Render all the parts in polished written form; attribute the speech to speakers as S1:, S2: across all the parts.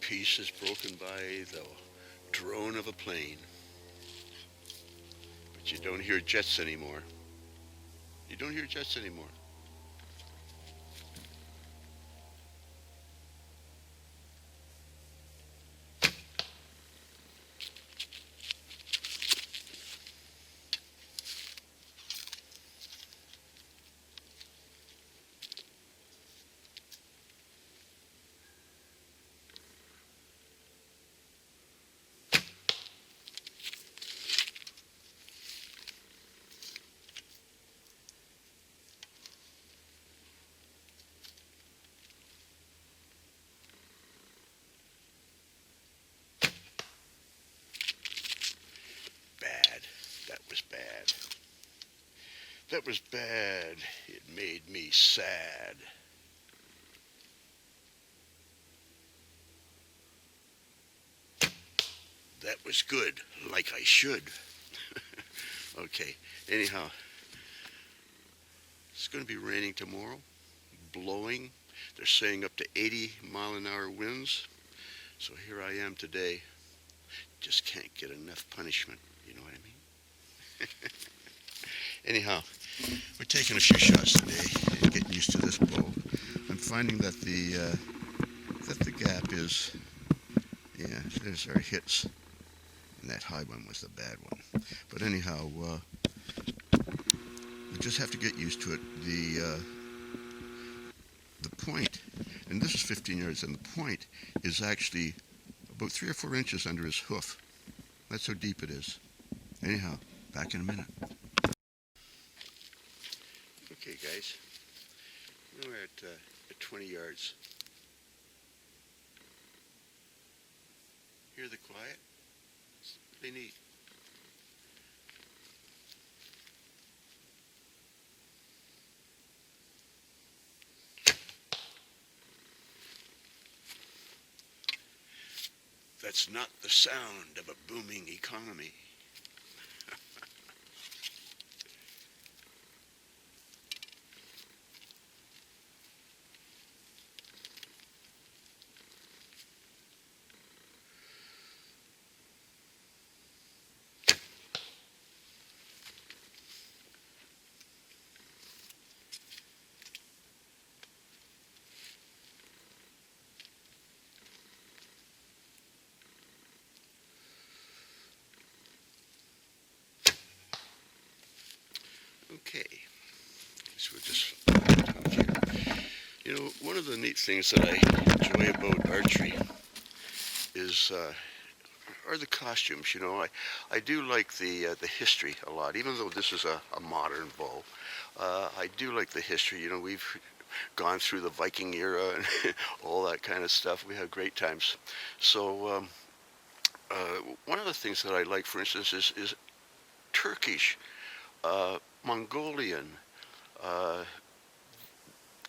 S1: peace is broken by the drone of a plane. But you don't hear jets anymore. You don't hear jets anymore. Bad. That was bad. That was bad. It made me sad. That was good, like I should. Okay, anyhow, it's going to be raining tomorrow, blowing. They're saying up to 80-mile-an-hour winds. So here I am today. Just can't get enough punishment. You know what I mean? Anyhow, we're taking a few shots today and getting used to this bow. I'm finding that the gap is, yeah, there's our hits. And that high one was the bad one. But anyhow, we just have to get used to it. The point, and this is 15 yards, and the point is actually about 3 or 4 inches under his hoof. That's how deep it is. Anyhow, back in a minute. Okay, guys, we're at 20 yards. Hear the quiet? It's pretty neat. That's not the sound of a booming economy. Okay, so we're just here. You know, one of the neat things that I enjoy about archery is are the costumes. You know, I do like the history a lot, even though this is a modern bow. I do like the history. You know, we've gone through the Viking era and all that kind of stuff. We have great times. So one of the things that I like, for instance, is Turkish, Mongolian, uh,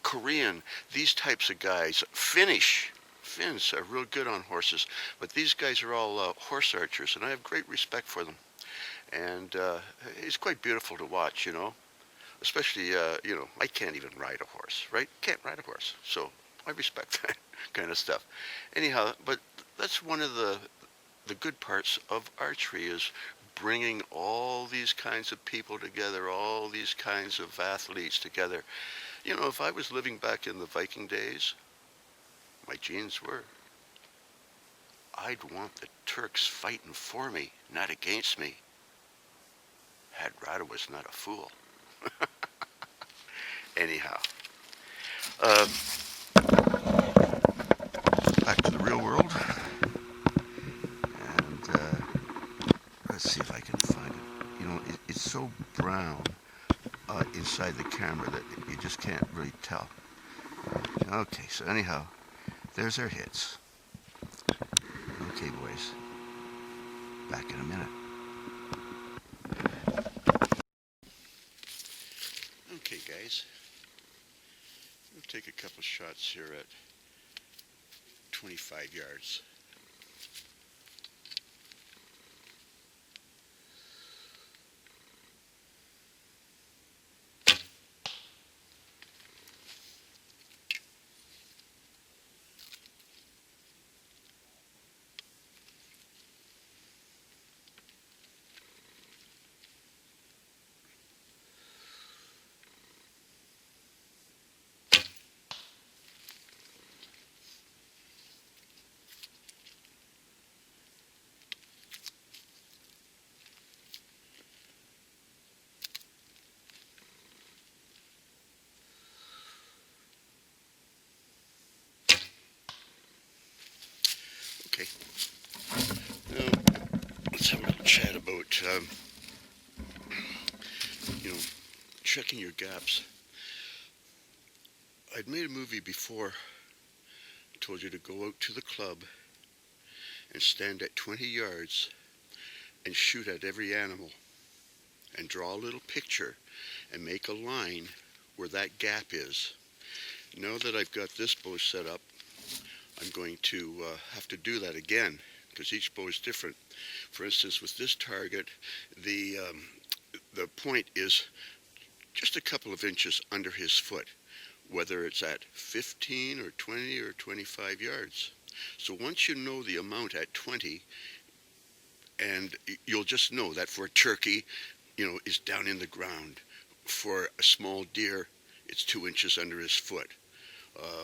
S1: Korean, these types of guys. Finns are real good on horses, but these guys are all horse archers, and I have great respect for them. And it's quite beautiful to watch, you know. Especially, you know, I can't even ride a horse, right? Can't ride a horse, so I respect that kind of stuff. Anyhow, but that's one of the good parts of archery is bringing all these kinds of people together, all these kinds of athletes together. You know, if I was living back in the Viking days, my genes were, I'd want the Turks fighting for me, not against me. Hadrada was not a fool. Anyhow, uh, back to the real world, and let's see if I can find it. You know, it's so brown inside the camera that you just can't really tell. Okay, so anyhow, there's our hits. Okay, boys, back in a minute. Okay, guys, we'll take a couple shots here at 25 yards. chat about, you know, checking your gaps. I'd made a movie before, told you to go out to the club and stand at 20 yards and shoot at every animal and draw a little picture and make a line where that gap is. Now that I've got this bow set up, I'm going to have to do that again because each bow is different. For instance, with this target, the point is just a couple of inches under his foot, whether it's at 15 or 20 or 25 yards. So once you know the amount at 20, and you'll just know that for a turkey, is down in the ground. For a small deer, it's 2 inches under his foot.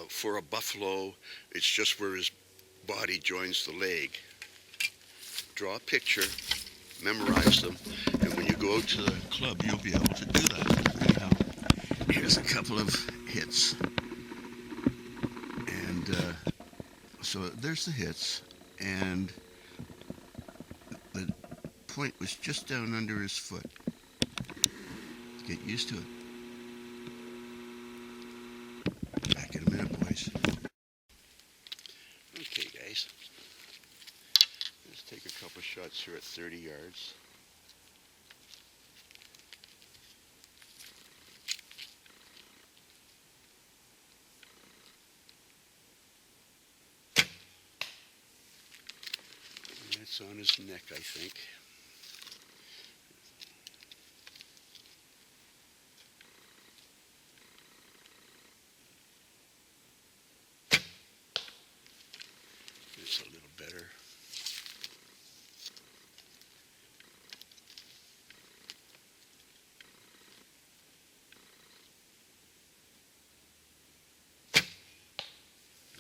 S1: For a buffalo, it's just where his body joins the leg. Draw a picture, memorize them, and when you go out to the club, you'll be able to do that. Anyhow, here's a couple of hits. And so there's the hits, and the point was just down under his foot. Get used to it. Back in a minute, boys. Okay, guys. Let's take a couple shots here at 30 yards. And it's on his neck, I think. It's a little better.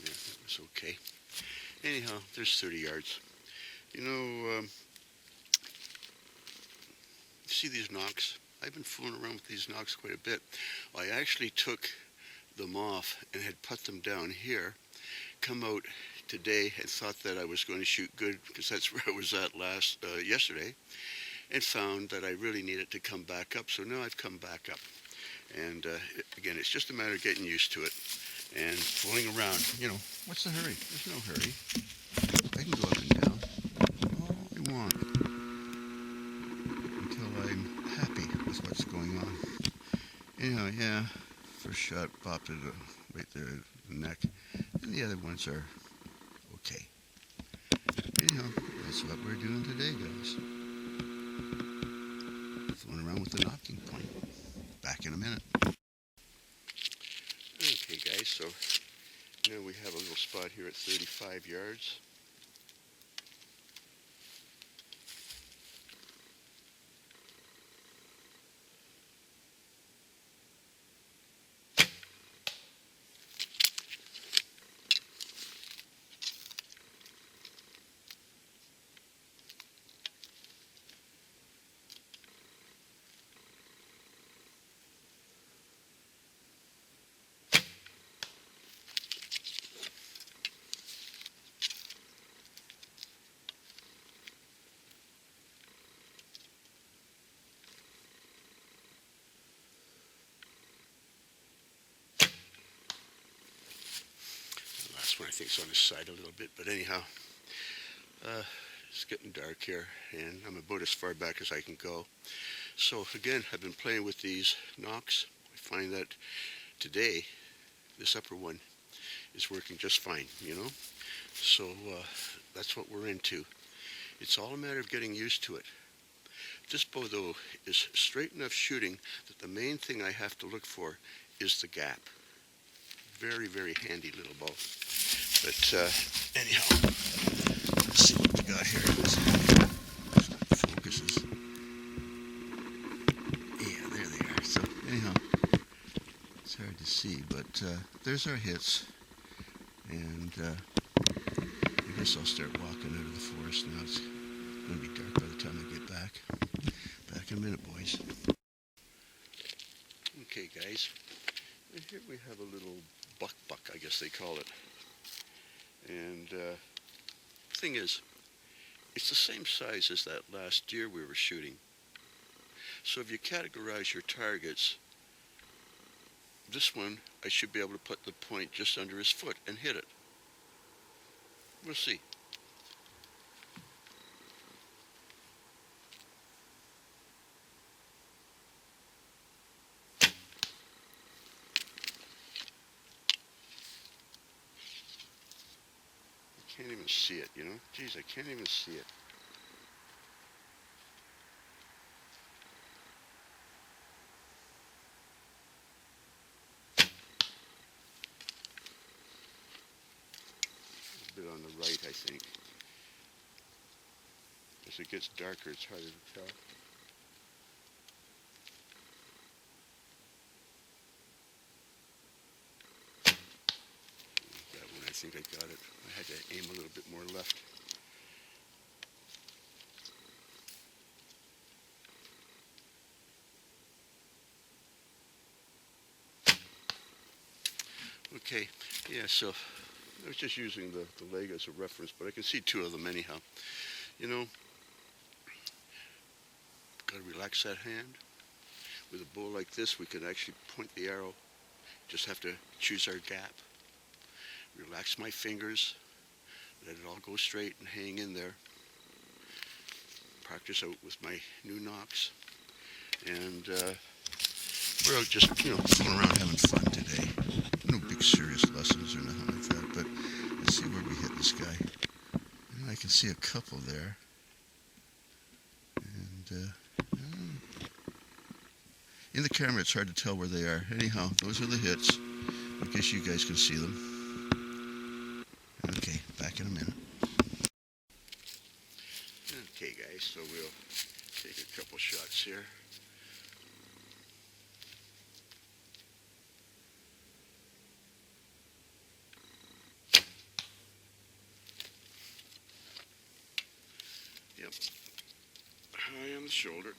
S1: Yeah, that was okay. Anyhow, there's 30 yards. See these knocks? I've been fooling around with these knocks quite a bit. I actually took them off and had put them down here, come out today and thought that I was going to shoot good because that's where I was at yesterday, and found that I really needed to come back up. So now I've come back up. And again, it's just a matter of getting used to it and fooling around. What's the hurry? There's no hurry. I can go up and down all I want until I'm happy with what's going on. Anyhow, yeah, first shot popped it right there in the neck, and the other ones are okay. Anyhow, that's what we're doing today, guys. Fooling around with the knocking point. Back in a minute. Okay, guys, so now we have a little spot here at 35 yards. One I think is on his side a little bit, but anyhow, it's getting dark here, and I'm about as far back as I can go. So again, I've been playing with these knocks. I find that today, this upper one is working just fine, So that's what we're into. It's all a matter of getting used to it. This bow, though, is straight enough shooting that the main thing I have to look for is the gap. Very, very handy little bow. But anyhow, let's see what we got here. Focuses. Yeah, there they are. So anyhow, it's hard to see, but there's our hits. And I guess I'll start walking out of the forest now. It's going to be dark by the time I get back. Back in a minute, boys. Okay, guys. And here we have a little buck, I guess they call it. And thing is, it's the same size as that last deer we were shooting. So if you categorize your targets, this one I should be able to put the point just under his foot and hit it. We'll see. I can't even see it, you know? Geez, I can't even see it. A bit on the right, I think. As it gets darker, it's harder to tell. That one, I think I got it. I had to aim a little bit more left. Okay, yeah, so I was just using the leg as a reference, but I can see two of them anyhow. You know, gotta relax that hand. With a bow like this, we can actually point the arrow. Just have to choose our gap. Relax my fingers. Let it all go straight and hang in there. Practice out with my new nocks. And we're out just, you know, going around having fun today. No big serious lessons or nothing like that, but let's see where we hit this guy. And I can see a couple there. And in the camera it's hard to tell where they are. Anyhow, those are the hits. I guess you guys can see them. Okay, back in a minute. Okay guys, so we'll take a couple shots here. Yep, high on the shoulder.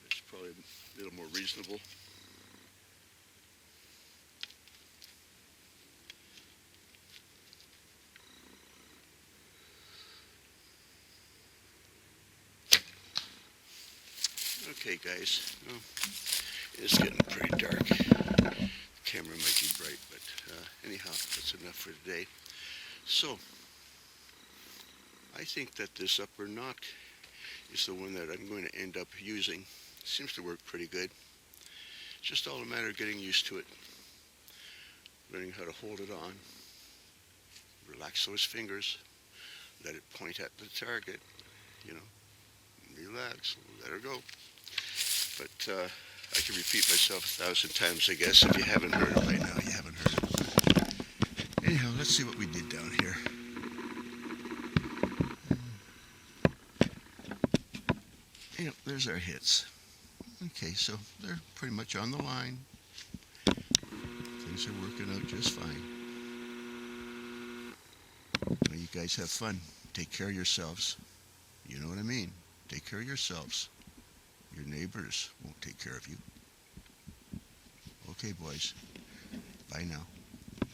S1: That's probably a little more reasonable. Okay guys, well, it's getting pretty dark. The camera might be bright, but anyhow, that's enough for today. So, I think that this upper knock is the one that I'm going to end up using. Seems to work pretty good. It's just all a matter of getting used to it. Learning how to hold it on. Relax those fingers. Let it point at the target. You know, relax, let her go. But I can repeat myself 1,000 times, I guess. If you haven't heard it by now, you haven't heard it. Anyhow, let's see what we did down here. Yep, there's our hits. Okay, so they're pretty much on the line. Things are working out just fine. Well, you guys have fun. Take care of yourselves. You know what I mean. Take care of yourselves. Your neighbors won't take care of you. Okay, boys. Bye now.